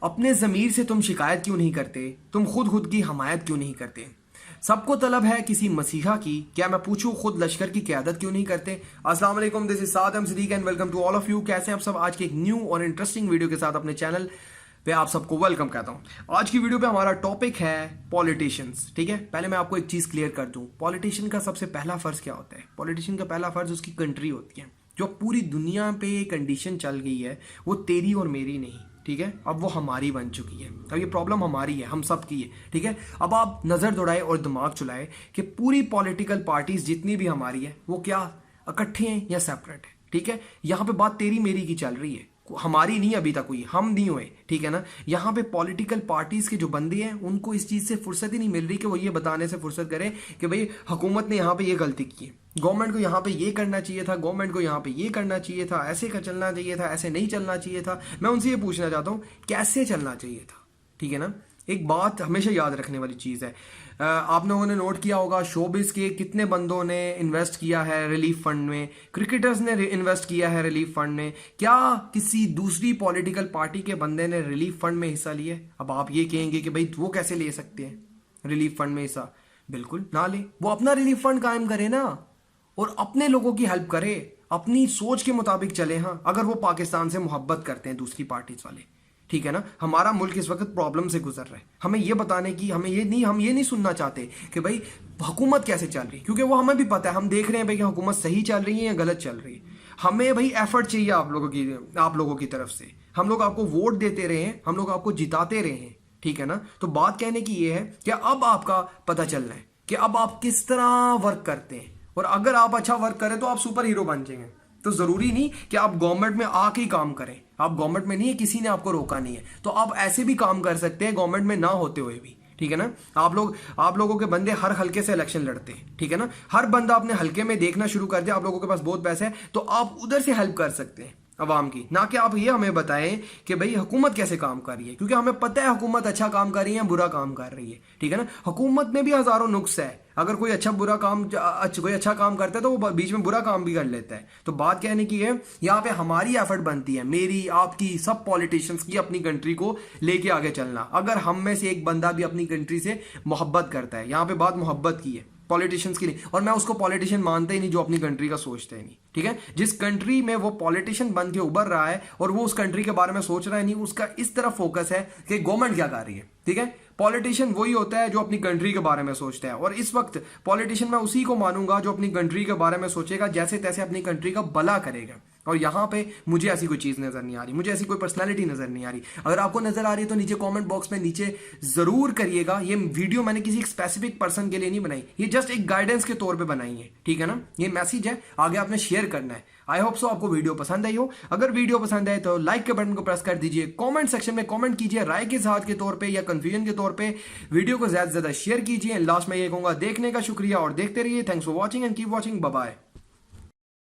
अपने ज़मीर से तुम शिकायत क्यों नहीं करते? तुम खुद की हमायत क्यों नहीं करते? सबको तलब है किसी मसीहा की, क्या मैं पूछूं खुद लश्कर की क़यादत क्यों नहीं करते? अस्सलाम वालेकुम, this is Sadam Siddiq and welcome to all of you. कैसे हैं आप सब? आज के एक न्यू और इंटरेस्टिंग वीडियो के साथ अपने चैनल पे आप सबको वेलकम कहता हूं। आज की वीडियो पे हमारा टॉपिक है पॉलिटिशियंस। ठीक है, पहले मैं आपको एक चीज़ क्लियर कर दूं, पॉलिटिशियन का सबसे पहला फ़र्ज़ क्या होता है? पॉलिटिशियन का पहला फ़र्ज़ उसकी कंट्री होती है। जो पूरी दुनिया पे कंडीशन चल गई है वो तेरी और मेरी नहीं, ठीक है, अब वो हमारी बन चुकी है। अब ये प्रॉब्लम हमारी है, हम सब की है। ठीक है, अब आप नज़र दौड़ाए और दिमाग चलाए कि पूरी पॉलिटिकल पार्टीज जितनी भी हमारी है वो क्या इकट्ठे हैं या सेपरेट है। ठीक है, यहाँ पे बात तेरी मेरी की चल रही है, हमारी नहीं अभी तक हुई, हम नहीं हुए। ठीक है ना, यहाँ पे पॉलिटिकल पार्टीज के जो बंदे हैं उनको इस चीज़ से फुर्सत ही नहीं मिल रही कि वो ये बताने से फुर्सत करें कि भाई हुकूमत ने यहाँ पे ये गलती की है, गवर्नमेंट को यहाँ पे ये करना चाहिए था, गवर्नमेंट को यहाँ पे ये करना चाहिए था, ऐसे का चलना चाहिए था, ऐसे नहीं चलना चाहिए था। मैं उनसे ये पूछना चाहता हूँ कैसे चलना चाहिए था? ठीक है ना, एक बात हमेशा याद रखने वाली चीज़ है, आप लोगों ने नोट किया होगा शोबिस के कितने बंदों ने इन्वेस्ट किया है रिलीफ फंड में, क्रिकेटर्स ने इन्वेस्ट किया है रिलीफ फंड में, क्या किसी दूसरी पॉलिटिकल पार्टी के बंदे ने रिलीफ फंड में हिस्सा लिया? अब आप ये कहेंगे कि भाई वो कैसे ले सकते हैं रिलीफ फंड में हिस्सा? बिल्कुल ना ले, वो अपना रिलीफ फंड कायम करे ना और अपने लोगों की हेल्प करे, अपनी सोच के मुताबिक चले। हाँ, अगर वो पाकिस्तान से मोहब्बत करते हैं दूसरी पार्टीज वाले, ठीक है ना, हमारा मुल्क इस वक्त प्रॉब्लम से गुजर रहा है, हमें ये बताने की, हम ये नहीं सुनना चाहते कि भाई हुकूमत कैसे चल रही है, क्योंकि वो हमें भी पता है, हम देख रहे हैं भाई कि हुकूमत सही चल रही है या गलत चल रही है। हमें भाई एफर्ट चाहिए आप लोगों की तरफ से। हम लोग आपको वोट देते रहे हैं, हम लोग आपको जिताते रहे हैं, ठीक है ना। तो बात कहने की ये है कि अब आपका पता चलना है कि अब आप किस तरह वर्क करते हैं, और अगर आप अच्छा वर्क करें तो आप सुपर हीरो बन जाएंगे। तो जरूरी नहीं कि आप गवर्नमेंट में आके ही काम करें, आप गवर्नमेंट में नहीं है, किसी ने आपको रोका नहीं है, तो आप ऐसे भी काम कर सकते हैं गवर्नमेंट में ना होते हुए भी। ठीक है ना, आप लोगों के बंदे हर हल्के से इलेक्शन लड़ते हैं। ठीक है ना, हर बंदा अपने हल्के में देखना शुरू कर दे, आप लोगों के पास बहुत पैसा है तो आप उधर से हेल्प कर सकते हैं अवाम की, ना कि आप ये हमें बताएं कि भाई हुकूमत कैसे काम कर रही है, क्योंकि हमें पता है हुकूमत अच्छा काम कर रही है बुरा काम कर रही है। ठीक है ना, हुकूमत में भी हजारों नुक्स है, अगर कोई कोई अच्छा काम करता है तो वो बीच में बुरा काम भी कर लेता है। तो बात कहने की है, यहाँ पे हमारी एफर्ट बनती है, मेरी आपकी सब पॉलिटिशियंस की, अपनी कंट्री को लेके आगे चलना। अगर हम में से एक बंदा भी अपनी कंट्री से मोहब्बत करता है, यहाँ पे बात मोहब्बत की है, पॉलिटिशियंस की नहीं, और मैं उसको पॉलिटिशियन मानता ही नहीं जो अपनी कंट्री का सोचता ही नहीं। ठीक है, जिस कंट्री में वो पॉलिटिशियन बन के उभर रहा है और वो उस कंट्री के बारे में सोच रहा है नहीं, उसका इस तरफ फोकस है कि गवर्नमेंट क्या कर रही है। ठीक है, पॉलिटिशियन वही होता है जो अपनी कंट्री के बारे में सोचता है, और इस वक्त पॉलिटिशियन मैं उसी को मानूंगा जो अपनी कंट्री के बारे में सोचेगा, जैसे तैसे अपनी कंट्री का भला करेगा। और यहाँ पे मुझे ऐसी कोई चीज़ नज़र नहीं आ रही, मुझे ऐसी कोई पर्सनालिटी नज़र नहीं आ रही। अगर आपको नज़र आ रही है तो नीचे कमेंट बॉक्स में नीचे ज़रूर करिएगा। ये वीडियो मैंने किसी स्पेसिफिक पर्सन के लिए नहीं बनाई, ये जस्ट एक गाइडेंस के तौर पे बनाई है। ठीक है ना, ये मैसेज है, आगे आपने शेयर करना है। आई होप सो आपको वीडियो पसंद आई हो। अगर वीडियो पसंद आए तो लाइक के बटन को प्रेस कर दीजिए, कमेंट सेक्शन में कमेंट कीजिए राय के साथ के तौर पे या कंफ्यूजन के तौर पे, वीडियो को ज़्यादा से ज़्यादा शेयर कीजिए। लास्ट में ये कहूँगा, देखने का शुक्रिया और देखते रहिए। Thanks for watching and keep watching, bye bye.